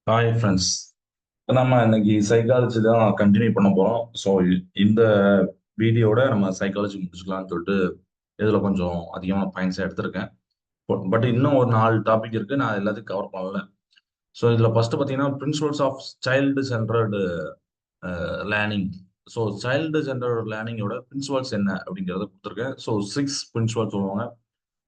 Hi friends. நம்ம இன்னைக்கு psychology தான் கண்டினியூ பண்ண போகிறோம். ஸோ இந்த வீடியோட நம்ம சைக்காலஜி முடிச்சுக்கலாம்னு சொல்லிட்டு இதில் கொஞ்சம் அதிகமான பாயிண்ட்ஸ் எடுத்திருக்கேன். பட் இன்னும் ஒரு 4 டாபிக் இருக்கு, நான் எல்லாத்தையும் கவர் பண்ணல. ஸோ இதில் ஃபர்ஸ்ட் பார்த்தீங்கன்னா principles of child centred learning. So child centred லேர்னிங்கோட பிரின்சிபல்ஸ் என்ன அப்படிங்கிறத கொடுத்துருக்கேன். ஸோ 6 பிரின்சிபல் சொல்லுவாங்க.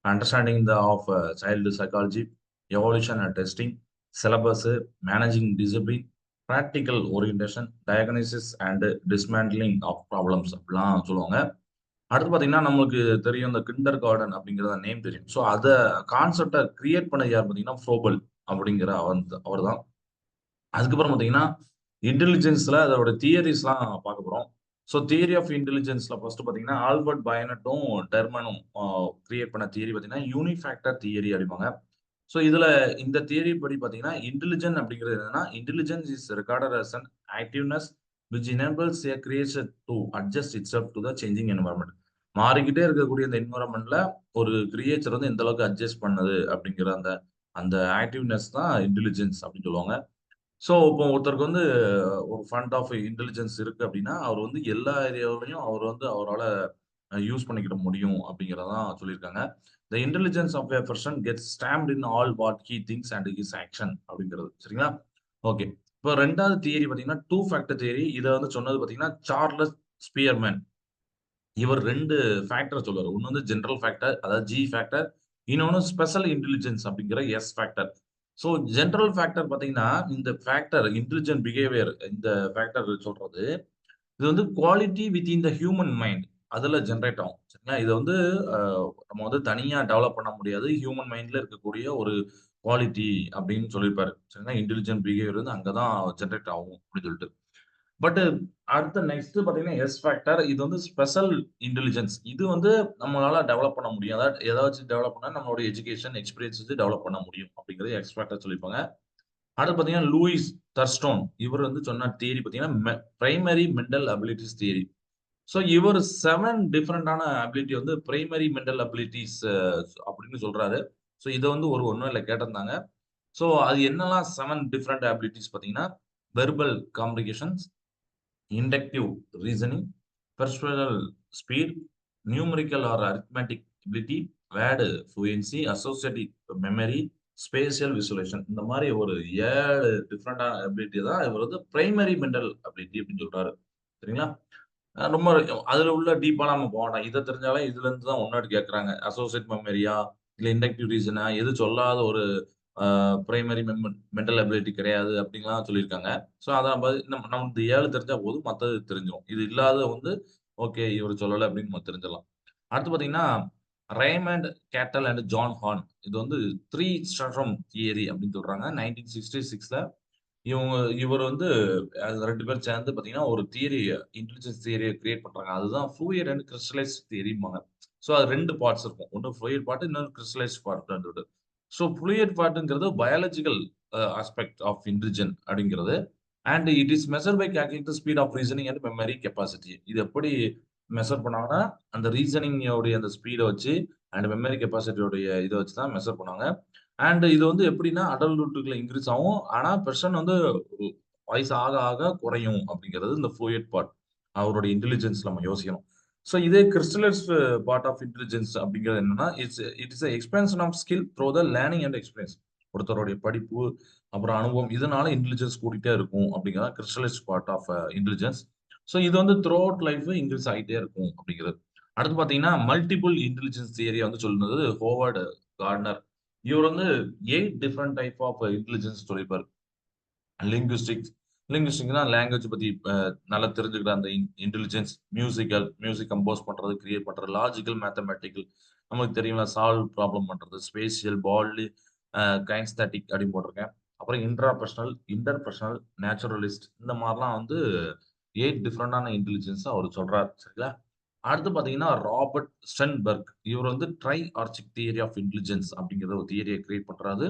Understanding the of child psychology, evolution and testing, syllabus, managing discipline, practical orientation, diagnosis and dismantling of problems அப்படிலாம் சொல்லுவாங்க. அடுத்து பார்த்தீங்கன்னா நம்மளுக்கு தெரியும் இந்த கிண்டர் கார்டன் அப்படிங்கிறத நேம் தெரியும். ஸோ அதை கான்செப்டை கிரியேட் பண்ணது யார் பார்த்தீங்கன்னா ஃப்ரோபல் அப்படிங்கிற அவர் தான். அதுக்கப்புறம் பார்த்தீங்கன்னா இன்டெலிஜென்ஸ்ல அதோட தியரிஸ்லாம் பார்க்க போகிறோம். ஸோ தியரி ஆஃப் இன்டெலிஜென்ஸ்ல ஃபர்ஸ்ட் பார்த்தீங்கன்னா ஆல்பர்ட் பயனட்டும் டெர்மனும் கிரியேட் பண்ண தியரி பார்த்தீங்கன்னா யூனிஃபேக்டர் தியரி அப்படிம்பாங்க. ஸோ இதுல இந்த தியரி படி பார்த்தீங்கன்னா இன்டெலிஜென்ட் அப்படிங்கிறது என்னன்னா intelligence is recorded as an activeness which enables a creature to adjust itself to the changing environment. மாறிக்கிட்டே இருக்கக்கூடிய இந்த என்வரன்மெண்ட்ல ஒரு கிரியேச்சர் வந்து எந்த அளவுக்கு அட்ஜஸ்ட் பண்ணுது அப்படிங்கிற அந்த அந்த ஆக்டிவ்னஸ் தான் இன்டெலிஜென்ஸ் அப்படின்னு சொல்லுவாங்க. ஸோ இப்போ ஒருத்தருக்கு வந்து ஒரு ஃபண்ட் ஆஃப் இன்டெலிஜென்ஸ் இருக்கு அப்படின்னா அவர் வந்து எல்லா ஏரியாவிலையும் அவர் வந்து அவரால் யூஸ் பண்ணிக்கிட முடியும் அப்படிங்கிறதான் சொல்லியிருக்காங்க. The intelligence of a person gets stamped in all what he thinks and his action அப்படிங்கிறது சரிங்களா. ஓகே, இப்போ ரெண்டாவது தியரி பார்த்தீங்கன்னா டூ ஃபேக்டர் தியரி. இதை வந்து சொன்னது பார்த்தீங்கன்னா சார்லஸ் ஸ்பியர்மேன். இவர் ரெண்டு ஃபேக்டர் சொல்லுவார். ஒன்று வந்து ஜென்ரல் ஃபேக்டர் அதாவது ஜி ஃபேக்டர், இன்னொன்று ஸ்பெஷல் இன்டெலிஜென்ஸ் அப்படிங்கிற S factor. So general factor பார்த்தீங்கன்னா இந்த ஃபேக்டர் இன்டெலிஜென்ட் பிஹேவியர் இந்த ஃபேக்டர் சொல்றது இது வந்து quality within the human mind அதுல ஜென்ரேட் ஆகும் சரிங்களா. இதை வந்து நம்ம வந்து தனியா டெவலப் பண்ண முடியாது. ஹியூமன் மைண்ட்ல இருக்கக்கூடிய ஒரு குவாலிட்டி அப்படின்னு சொல்லியிருப்பாரு சரிங்களா. இன்டெலிஜென்ட் பிஹேவியர் வந்து அங்கதான் ஜென்ரேட் ஆகும் அப்படின்னு சொல்லிட்டு. பட் அடுத்த நெக்ஸ்ட் பாத்தீங்கன்னா எஸ் ஃபேக்டர். இது வந்து ஸ்பெஷல் இன்டெலிஜென்ஸ். இது வந்து நம்மளால டெவலப் பண்ண முடியும். அதாவது ஏதாச்சும் டெவலப் பண்ணா நம்மளோட எஜுகேஷன் எக்ஸ்பீரியன்ஸ் வச்சு டெவலப் பண்ண முடியும் அப்படிங்கிறது எக்ஸ் ஃபேக்டர் சொல்லியிருப்பாங்க. அடுத்து பாத்தீங்கன்னா லூயிஸ் தர்ஸ்டோன். இவர் வந்து சொன்ன தியரி பாத்தீங்கன்னா primary mental abilities theory. So இவர் 7 டிஃபரெண்டான அபிலிட்டி வந்து பிரைமரி மென்டல் அபிலிட்டிஸ் அப்படின்னு சொல்றாரு. ஸோ இதை வந்து ஒன்றும் இல்லை கேட்டிருந்தாங்க. ஸோ அது என்னெல்லாம் 7 டிஃபரெண்ட் அபிலிட்டிஸ் பார்த்தீங்கன்னா verbal complications, inductive reasoning, persuasive speed, numerical or arithmetic ability, word fluency, associative memory, spatial visualization. இந்த மாதிரி ஒரு 7 டிஃப்ரெண்டான அபிலிட்டி தான் இவர் வந்து பிரைமரி மென்டல் அபிலிட்டி அப்படின்னு சொல்றாரு சரிங்களா. ரொம்ப அதுல உள்ள டீப்பா நம்ம போகலாம். இதை தெரிஞ்சாலே இதுல இருந்து தான் ஒன்னாடி கேட்கறாங்க. அசோசியேட் மெமரியா இல்ல இண்டக்டிவ் ரீசனா எது சொல்லாத ஒரு பிரைமரி மென்டல் அபிலிட்டி கிடையாது அப்படின்லாம் சொல்லியிருக்காங்க. ஸோ அதான் நம்ம இந்த 7 தெரிஞ்சா போதும், மத்தது தெரிஞ்சிரும். இது இல்லாத வந்து ஓகே இவர் சொல்லல அப்படின்னு நம்ம தெரிஞ்சிடலாம். அடுத்து பார்த்தீங்கன்னா ரேமண்ட் கேட்டல் அண்ட் ஜான் ஹார்ன். இது வந்து 3 ஸ்பெக்ட்ரம் தியரி அப்படின்னு சொல்றாங்க. 1966ல இவர் வந்து 2 பேர் சேர்ந்து பார்த்தீங்கன்னா ஒரு தியரி இன்டெலிஜென்ஸ் தியரியை கிரியேட் பண்றாங்க. அதுதான் ஃப்ளூயிட் அண்ட் கிறிஸ்டலைஸ் தியரிம்பாங்க. ஸோ அது 2 பார்ட்ஸ் இருக்கும். ஒன்று ஃப்ளூயிட் பார்ட், இன்னொரு கிறிஸ்டலைஸ் பார்ட். ஸோ ஃப்ளூயிட் பார்ட்ங்கிறது பயாலஜிக்கல் ஆஸ்பெக்ட் ஆஃப் இன்டெலிஜென்ட் அப்படிங்கிறது. And it is measure by calculate speed of reasoning and memory capacity. இது எப்படி மெஷர் பண்ணாங்கன்னா அந்த ரீசனிங்கோடைய அந்த ஸ்பீடை வச்சு அண்ட் மெமரி கெப்பாசிட்டியோடைய இதை வச்சு தான் மெஷர் பண்ணாங்க. அண்ட் இது வந்து எப்படின்னா அடல்ட்ஹுட்ல இன்க்ரீஸ் ஆகும். ஆனா பெர்சன் வந்து வயசு ஆக ஆக குறையும் அப்படிங்கிறது இந்த ஃப்ளூயிட் பார்ட். அவருடைய இன்டெலிஜென்ஸ் நம்ம யோசிக்கணும். ஸோ இதே கிறிஸ்டலைஸ் பார்ட் ஆஃப் இன்டெலிஜென்ஸ் அப்படிங்கிறது என்னன்னா it's expansion of skill through the learning and experience. ஒருத்தருடைய படிப்பு அப்புறம் அனுபவம் இதனால இன்டெலிஜென்ஸ் கூட்டிட்டே இருக்கும் அப்படிங்கிறத crystallise part of intelligence. So இது வந்து த்ரூ அவுட் லைஃப் இன்க்ரீஸ் ஆகிட்டே இருக்கும் அப்படிங்கிறது. அடுத்து பார்த்தீங்கன்னா மல்டிபிள் இன்டெலிஜென்ஸ் தியரியை வந்து சொல்லுறது ஹோவர்ட் கார்ட்னர். இவர் வந்து 8 டிஃப்ரெண்ட் டைப் ஆஃப் இன்டெலிஜென்ஸ் சொல்லியிருப்பாரு. லிங்குஸ்டிக்ஸ். லிங்குஸ்டிக்னா லாங்குவேஜ் பத்தி நல்லா தெரிஞ்சுக்கிற அந்த இன்டெலிஜென்ஸ். மியூசிக் கம்போஸ் பண்றது, கிரியேட் பண்றது. லாஜிக்கல், மேத்தமேட்டிக்கல், நமக்கு தெரியும்ல சால்வ் ப்ராப்ளம் பண்றது. ஸ்பேஷியல், பாட்லி, கைன்ஸ்தாட்டிக் அப்படின்னு போட்டிருக்கேன். அப்புறம் இன்ட்ராபர்சனல், இன்டர்பர்சனல், நேச்சுரலிஸ்ட். இந்த மாதிரிலாம் வந்து 8 டிஃப்ரெண்டான இன்டெலிஜென்ஸ் அவர் சொல்றாரு சரிங்களா. அடுத்து பாத்தீங்கன்னா ராபர்ட் ஸ்டென்பர்க். இவர் வந்து ட்ரை ஆர்ச்சிக் தியரி ஆஃப் இன்டெலிஜென்ஸ் அப்படிங்கிற ஒரு தியரியை கிரியேட் பண்றாரு.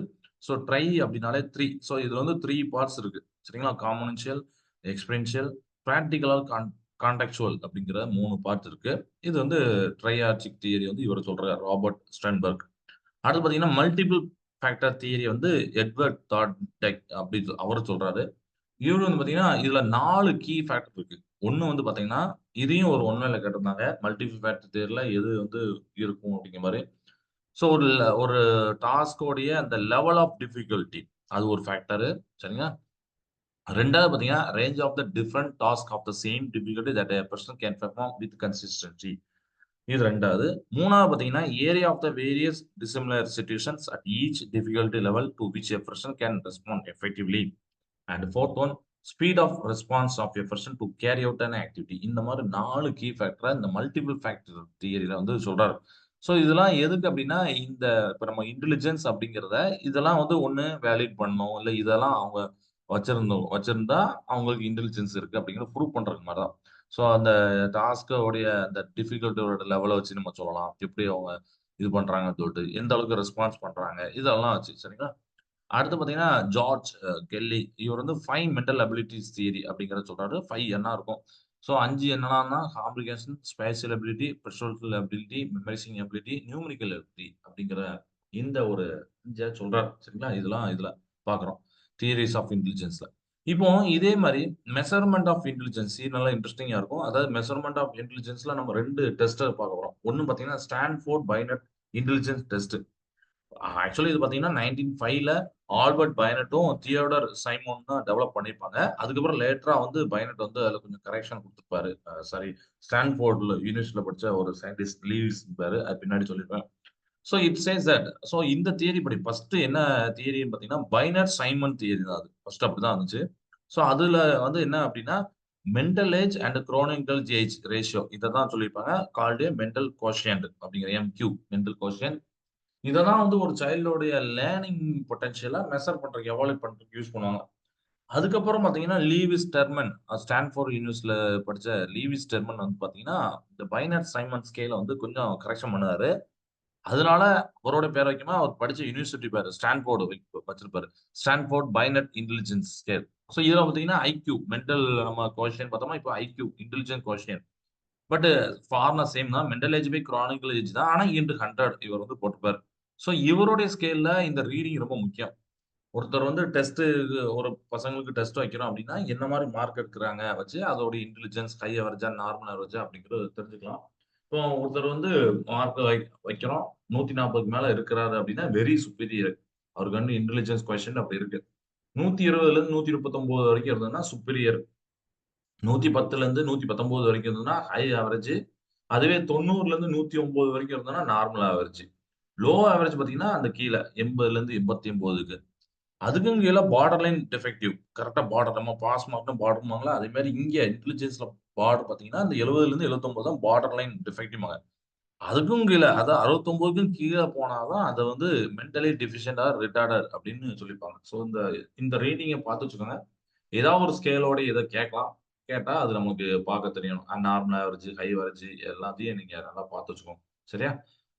ஸோ ட்ரை அப்படின்னாலே 3. ஸோ இதுல வந்து 3 பார்ட்ஸ் இருக்கு சரிங்களா. காம்பனன்ஷியல், எக்ஸ்பெரின்ஷியல், பிராக்டிகல், கான்டெக்சுவல் அப்படிங்கிற 3 பார்ட் இருக்கு. இது வந்து ட்ரையார்ச்சிக் தியரி வந்து இவர் சொல்றாரு ராபர்ட் ஸ்டென்பர்க். அடுத்து பாத்தீங்கன்னா மல்டிபிள் ஃபேக்டர் தியரி வந்து எட்வர்ட் தார்டெக் அப்படி அவர் சொல்றாரு. இவரு வந்து பார்த்தீங்கன்னா, இதுல 4 கீ ஃபேக்டர் இருக்கு. ஒண்ணு வந்து பார்த்தீங்கன்னா, இதையும் ஒரு ஒன் வேல கேட்டிருந்தாங்க. மல்டிபிள் ஃபேக்டர் தியரில எது வந்து இருக்கும் அப்படிங்கிற மாரி. ஸோ ஒரு டாஸ்க்கோடைய அந்த லெவல் ஆஃப் டிஃபிகல்டி அது ஒரு ஃபேக்டரு. சரிங்களா? 2வது பார்த்தீங்கன்னா, range of the different task of the same difficulty that a person can perform with consistency. இது 2வது. 3வது பார்த்தீங்கன்னா, area of the various dissimilar situations at each difficulty level to which a person can respond effectively. And fourth one speed of response of a person to carry out an activity. இந்த மாதிரி 4 key ஃபேக்டர இந்த multiple factor தியரில வந்து சொல்றாரு. So இதெல்லாம் எதுக்கு அப்படின்னா, இந்த இப்ப நம்ம இன்டெலிஜென்ஸ் அப்படிங்கிறத இதெல்லாம் வந்து ஒண்ணு வேலிட் பண்ணணும். இல்ல இதெல்லாம் அவங்க வச்சிருந்தா அவங்களுக்கு இன்டெலிஜென்ஸ் இருக்கு அப்படிங்கிறத ப்ரூவ் பண்றதுக்கு மாரி தான். ஸோ அந்த டாஸ்க்கோடைய அந்த டிஃபிகல்ட்டியோட லெவல வச்சு நம்ம சொல்லலாம். எப்படி அவங்க இது பண்றாங்கன்னு சொல்லிட்டு, எந்த அளவுக்கு ரெஸ்பான்ஸ் பண்றாங்க, இதெல்லாம் வச்சு சரிங்களா? அடுத்து பார்த்தீங்கன்னா, ஜார்ஜ் கெல்லி. இவர் வந்து 5 மென்டல் அபிலிட்டீஸ் தியரி அப்படிங்கிறத சொல்றாரு. 5 என்ன இருக்கும். ஸோ 5 என்னலான்னா, comprehension, spatial ability, perceptual ability, memorising ability, numerical ability அப்படிங்கிற இந்த ஒரு 5 சொல்றாரு. சரிங்களா? இதெல்லாம் இதுல பார்க்குறோம். தியரிஸ் ஆஃப் இன்டெலிஜென்ஸ்ல. இப்போ இதே மாரி மெஷர்மென்ட் ஆஃப் இன்டெலிஜென்ஸ் இது நல்லா இன்ட்ரஸ்டிங்கா இருக்கும். அதாவது மெஷர்மென்ட் ஆஃப் இன்டெலிஜென்ஸ்ல நம்ம 2 டெஸ்ட்ட பார்க்க போறோம். ஒண்ணு பார்த்தீங்கன்னா, Stanford Binet intelligence test. Actually இது பார்த்தீங்கன்னா 1905ல ஆல்பர்ட் பைனட்டும், தியோடர் சைமன் தான் டெவலப் பண்ணியிருப்பாங்க. அதுக்கப்புறம் லேட்டரா வந்து பைனட் வந்து அதுல கொஞ்சம் கரெக்ஷன் குடுத்திருப்பாரு. சாரி ஸ்டான்போர்ட்ல யூனிவர்சிட்டில படிச்ச ஒரு சயின்டிஸ்ட் லீவ்ஸ் இருந்தாரு. அது பின்னாடி சொல்லிருப்பேன். So it says that so இந்த தியரி படி ஃபர்ஸ்ட் என்ன தியரின்னு பார்த்தீங்கன்னா, பைனட் சைமன் தியரி தான் அது. ஃபர்ஸ்ட் அப்படிதான் இருந்துச்சு. சோ அதுல வந்து என்ன அப்படின்னா, mental age and chronicle age ratio இத தான் சொல்லியிருப்பாங்க. கால்ட் எ மென்டல் கோஷியன்ட் அப்படிங்கிற எம்கியூ மென்டல் கோஷியன்ட். இததான் வந்து ஒரு சைல்டோடைய லேர்னிங் பொட்டன்ஷியலா மெஷர் பண்றதுக்கு, எவாலுவேட் பண்றதுக்கு யூஸ் பண்ணுவாங்க. அதுக்கப்புறம் பார்த்தீங்கன்னா, லீவிஸ் டெர்மன் ஸ்டான்போர்ட் யூனிவர்சிட்டில படிச்ச லீவிஸ் டெர்மன் வந்து பார்த்தீங்கன்னா, இந்த பைனட் சைமன் ஸ்கேல வந்து கொஞ்சம் கரெக்ஷன் பண்ணுனாரு. அதனால அவரோட பேர வைக்காம அவர் படிச்ச யூனிவர்சிட்டி பேரு ஸ்டான்போர்டு வச்சிருப்பாரு. Stanford Binet intelligence scale. So இதுல பார்த்தீங்கன்னா, ஐக்யூ மென்டல் நம்ம கோஷியன்ட் பார்த்தோமா, இப்போ IQ intelligent quotient. But formula same தான். Mental age by chronological age தான். ஆனா இன்டு 100 இவர் வந்து போட்டிருப்பாரு. சோ இவருடைய ஸ்கேல்ல இந்த ரீடிங் ரொம்ப முக்கியம். ஒருத்தர் வந்து டெஸ்ட் ஒரு பசங்களுக்கு டெஸ்ட் வைக்கிறோம் அப்படின்னா, என்ன மாரி மார்க் எடுக்குறாங்க வச்சு அதோட இன்டெலிஜென்ஸ் ஹை அவரேஜா, நார்மல் அவரேஜா அப்படிங்கிறத தெரிஞ்சுக்கலாம். இப்போ ஒருத்தர் வந்து மார்க் வைக்கிறோம். 140க்கு மேல இருக்கிறாரு அப்படின்னா வெரி சுப்பீரியர். அவருக்கு வந்து இன்டெலிஜென்ஸ் கொஸ்டின் அப்படி இருக்கு. 120லேருந்து 139 வரைக்கும் இருந்ததுன்னா சுப்பீரியர். 110லேருந்து 119 வரைக்கும் இருந்ததுன்னா ஹை அவரேஜ். அதுவே 90லேருந்து 109 வரைக்கும் இருந்ததுன்னா நார்மல் அவரேஜ். லோ அவரேஜ் பார்த்தீங்கன்னா, அந்த கீழ 80லேருந்து 89க்கு. அதுக்கும் கீழ பார்டர் லைன் டிஃபெக்டிவ். கரெக்ட்டா பார்டர் நம்ம பாஸ் மார்க்னா பார்டர்ம்பாங்கல்ல, அதே மாரி இங்க இன்டெலிஜென்ஸ்ல பார்டர் பார்த்தீங்கன்னா, அந்த 70லேருந்து 79 தான் பார்டர் லைன் டிஃபெக்டிவ்ம்பாங்க. அதுக்கும் கீழ அதான் 69க்கும் கீழ போனா தான் அத வந்து மென்டலி டெஃபிஷியன்ட் ஆர் ரிட்டார்டட் அப்படின்னு சொல்லிப்பாங்க. ஸோ இந்த இந்த ரேட்டிங்க பார்த்து வச்சுக்கோங்க. ஏதாவது ஒரு ஸ்கேலோட இத கேட்கலாம். கேட்டா அது நமக்கு பார்க்க தெரியணும். நார்மல் ஆவரேஜ், ஹை ஆவரேஜ் எல்லாத்தையும் நீங்க நல்லா பார்த்து வச்சுக்கோங்க. சரியா?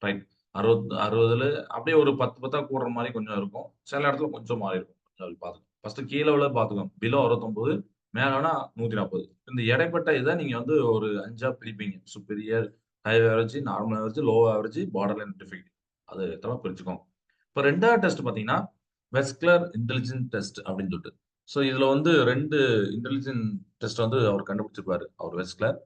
ரைட். 60ல அப்படியே ஒரு 10 10ஆ கூடுற மாரி கொஞ்சம் இருக்கும். சில இடத்துல கொஞ்சம் மாறி இருக்கும். அது பார்த்துக்கோங்க. ஃபர்ஸ்ட் கீழ உள்ளத பார்த்துக்கோங்க. பிலோ 69 மேலனா 140. இந்த இடைப்பட்ட இத நீங்க வந்து ஒரு 5ஆ பிரிப்பீங்க. Superior, high average, normal average, low average, borderline defect. அது எத்தன பிரிச்சுக்கோங்க. இப்ப 2வது டெஸ்ட் பார்த்தீங்கன்னா, வெஸ்க்லர் இன்டெலிஜென்ட் டெஸ்ட் அப்படின்னு சொல்லிட்டு. ஸோ இதுல வந்து 2 இன்டெலிஜென்ட் டெஸ்ட் வந்து அவர் கண்டுபிடிச்சிருப்பாரு. அவர் வெஸ்க்லர்.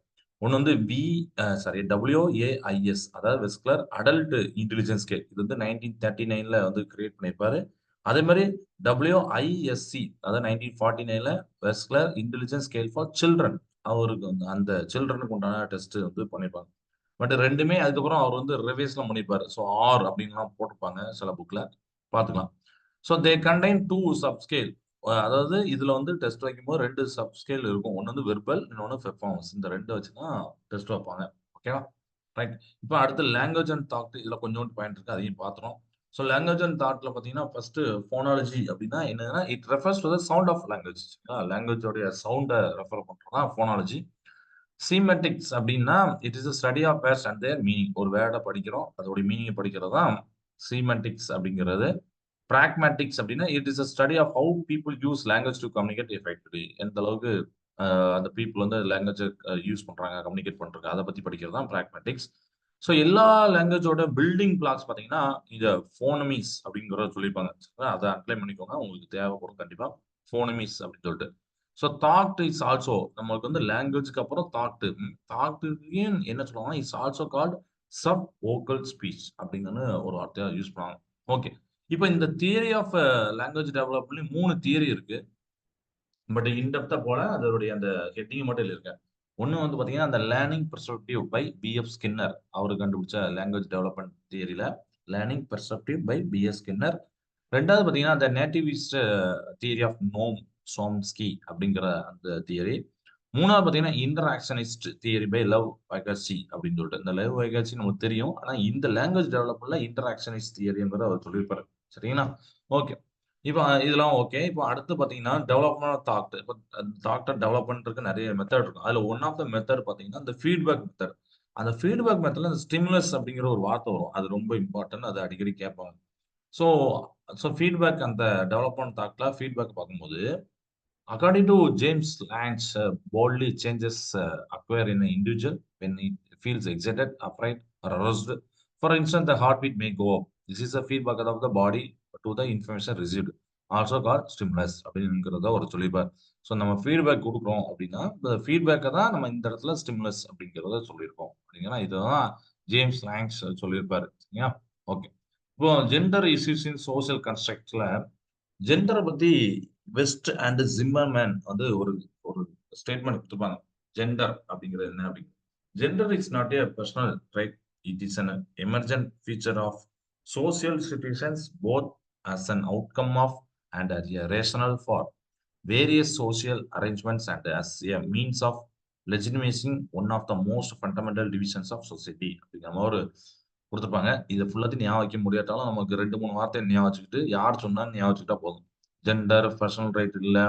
ஒண்ணு வந்து WAIS அதாவது வெஸ்க்லர் அடல்ட் இன்டெலிஜென்ஸ் ஸ்கேல். இது வந்து 1939ல வந்து கிரியேட் பண்ணியிருப்பாரு. அதே மாரி WISC அதாவது 1949ல வெஸ்க்லர் இன்டெலிஜென்ஸ் ஸ்கேல் ஃபார் சில்ட்ரன். அவருக்கு வந்து அந்த சில்ட்ரனுக்கு உண்டான டெஸ்ட் வந்து பண்ணியிருப்பாங்க. பட் 2மே அதுக்கப்புறம் அவர் வந்து ரிவைஸ்லாம் பண்ணியிருப்பாரு. ஸோ அப்படின்லாம் போட்டிருப்பாங்க சில புக்ல. பார்த்துக்கலாம். So they contain 2 sub scale. அதாவது இதுல வந்து டெஸ்ட் வைக்கும்போது 2 சப் ஸ்கேல் இருக்கும். ஒண்ணு வந்து வெர்பல், இன்னொன்னு பெர்ஃபார்மன்ஸ். இந்த 2 வச்சு தான் டெஸ்ட் வைப்பாங்க. ஓகேவா? ரைட். இப்ப அடுத்து லாங்குவேஜ் அண்ட் தாட் இதுல கொஞ்சோண்டு பாயிண்ட் இருக்கு. அதையும் பார்த்துருவோம். ஸோ லாங்குவேஜ் அண்ட் தாட்ல பார்த்தீங்கன்னா, ஃபர்ஸ்ட் ஃபோனாலஜி அப்படின்னா என்னன்னா, it refers to the sound of language. லாங்குவேஜோடைய சவுண்ட ரெஃபர் பண்றது தான் ஃபோனாலஜி. சீமெட்டிக்ஸ் அப்படின்னா, it is a study of words and their meaning. ஒரு வேர்ட படிக்கிறோம். அதோட மீனிங்க படிக்கிறது தான் சீமெட்டிக்ஸ் அப்படிங்கிறது. பிராக்மேட்டிக்ஸ் அப்படின்னா, it is a study of how people use language to communicate effectively. எந்த அளவுக்கு அந்த பீப்பிள் வந்து லாங்குவேஜ யூஸ் பண்றாங்க, கம்யூனிகேட் பண்றாங்க. அத பத்தி படிக்கிறது தான் பிராக்மேட்டிக்ஸ். ஸோ எல்லா லாங்குவேஜோட பில்டிங் பிளாக்ஸ் பார்த்தீங்கன்னா இந்த ஃபோனமிஸ் அப்படிங்கிறத சொல்லியிருப்பாங்க. அதை அப்ளை பண்ணிக்கோங்க, உங்களுக்கு தேவைப்படும் கண்டிப்பா. ஃபோனமிஸ் அப்படின்னு சொல்லிட்டு. ஸோ தாட் இஸ் ஆல்சோ நம்மளுக்கு வந்து லாங்குவேஜ்க்கு அப்புறம் தாட். தாட்டுக்கு என்ன சொல்லுவாங்கன்னா is also called sub vocal speech அப்படின்னு ஒரு வார்த்தையா யூஸ் பண்ணுவாங்க. ஓகே. இப்போ இந்த theory of language development 3 theory இருக்கு. பட் இன்டெப்தா போல அதோடைய அந்த ஹெட்டிங் மட்டும் எழுதியிருக்கேன். ஒண்ணு வந்து பார்த்தீங்கன்னா, அந்த learning perspective by B F. Skinner. அவரு கண்டுபிடிச்ச லாங்குவேஜ் டெவலப்மென்ட் தியரில learning perspective by B S. Skinner. 2வது பார்த்தீங்கன்னா, the nativist theory of Noam Chomsky அப்படிங்கிற அந்த தியரி. 3வது பார்த்தீங்கன்னா, interactionist theory by Lev Vygotsky அப்படின்னு சொல்லிட்டு. இந்த லவ் வைகாசி நமக்கு தெரியும். ஆனா இந்த லாங்குவேஜ் டெவலப்மென்ட்ல இன்டராக்ஷனிஸ்ட் தியரிங்கிறத அவர் சொல்லியிருப்பாரு. சரிங்களா? ஓகே. இப்ப இதெல்லாம் ஓகே. இப்ப அடுத்து பார்த்தீங்கன்னா, டெவலப்மென்ட் ஆஃப் தாட். இப்ப தாட்ட டெவலப் பண்றதுக்கு நெறைய மெத்தட் இருக்கும். அதுல ஒன் ஆஃப் த மெத்தட் பார்த்தீங்கன்னா, இந்த ஃபீட்பேக் மெத்தட். அந்த ஃபீட்பேக் மெத்தட்ல இந்த ஸ்டிமுலஸ் அப்படிங்கிற ஒரு வார்த்தை வரும். அது ரொம்ப இம்பார்ட்டன்ட். அத அடிக்கடி கேட்பாங்க. ஸோ ஸோ ஃபீட்பேக் அந்த டெவலப்மென்ட் தாட்ல ஃபீட்பேக் பார்க்கும்போது, according to James Lange, boldly changes occur in an individual when it feels excited, afraid, or aroused. For instance, the heartbeat may go up. This is the feedback of the body to the information received. Also called stimulus அப்படிங்கிறத ஒரு சொல்லியிருப்பார். So நம்ம feedback கொடுக்குறோம் அப்படின்னா, இந்த ஃபீட்பேக்கை தான் நம்ம இந்த இடத்துல ஸ்டிமுலஸ் அப்படிங்கிறத சொல்லியிருக்கோம். அப்படிங்கன்னா இதுதான் ஜேம்ஸ் லாங்ஸ் சொல்லியிருப்பாரு. சரிங்களா? ஓகே. இப்போ ஜெண்டர் இஷ்யூஸ் இன் சோசியல் கன்ஸ்ட்ரக்ட்ல ஜெண்டரை பத்தி வெஸ்ட் அண்ட் ஜிம்மர்மேன் வந்து ஒரு ஒரு ஸ்டேட்மெண்ட் கொடுத்துருப்பாங்க. ஜெண்டர் அப்படிங்கிறது என்ன அப்படின்னு. Gender is not a personal right. It is an emergent feature of social situations both as an outcome of and as a rationale for various social arrangements and as a means of legitimizing one of the most fundamental divisions of society அப்படிங்கிற மாதிரி ஒரு கொடுத்துருப்பாங்க. இதை ஃபுல்லாத்தையும் ஞாபகம் வைக்க முடியாட்டாலும் நமக்கு 2, 3 வார்த்தை ஞாபகம் வச்சுக்கிட்டு யார் சொன்னான்னு ஞாபகம் வச்சுக்கிட்டா போதும். ஜெண்டர், பர்சனல் ரைட் இல்ல,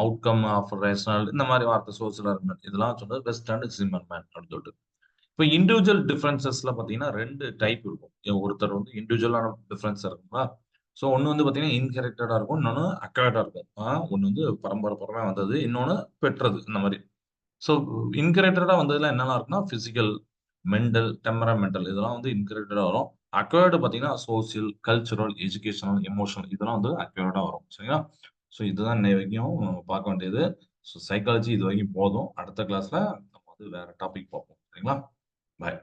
அவுட்கம் ஆஃப் ரேஷனல் இந்த மாதிரி வார்த்தை சோசியல் அரேஞ்ச்மெண்ட் இதெல்லாம் சொன்னது வெஸ்ட் அண்ட் ஜிம்மர்மேன் அப்படின்னு சொல்லிட்டு. இப்போ இண்டிவிஜுவல் டிஃபரன்சஸ்ல பார்த்தீங்கன்னா 2 டைப் இருக்கும். ஒருத்தர் வந்து இண்டிவிஜுவலான டிஃபரன்ஸ் இருக்குங்களா? ஸோ ஒண்ணு வந்து பார்த்தீங்கன்னா இன்ஹெரிட்டடா இருக்கும். இன்னொன்னு அக்வயர்டா இருக்கும். ஒண்ணு வந்து பரம்பரை வந்தது. இன்னொன்னு பெற்றது. இந்த மாதிரி. ஸோ இன்ஹெரிட்டடா வந்ததுல என்னெல்லாம் இருக்குன்னா, பிசிக்கல், மெண்டல், டெம்பரமெண்டல் இதெல்லாம் வந்து இன்ஹெரிட்டடா வரும். அக்வயர்டு பார்த்தீங்கன்னா சோசியல், கல்ச்சுரல், எஜுகேஷனல், எமோஷனல் இதெல்லாம் வந்து அக்வயர்டா வரும். சரிங்களா? ஸோ இதுதான் இன்னை வரைக்கும் பார்க்க வேண்டியது. ஸோ சைக்காலஜி இது வரைக்கும் போதும். அடுத்த கிளாஸ்ல நம்ம வந்து வேற டாபிக் பார்ப்போம். சரிங்களா? பாய்.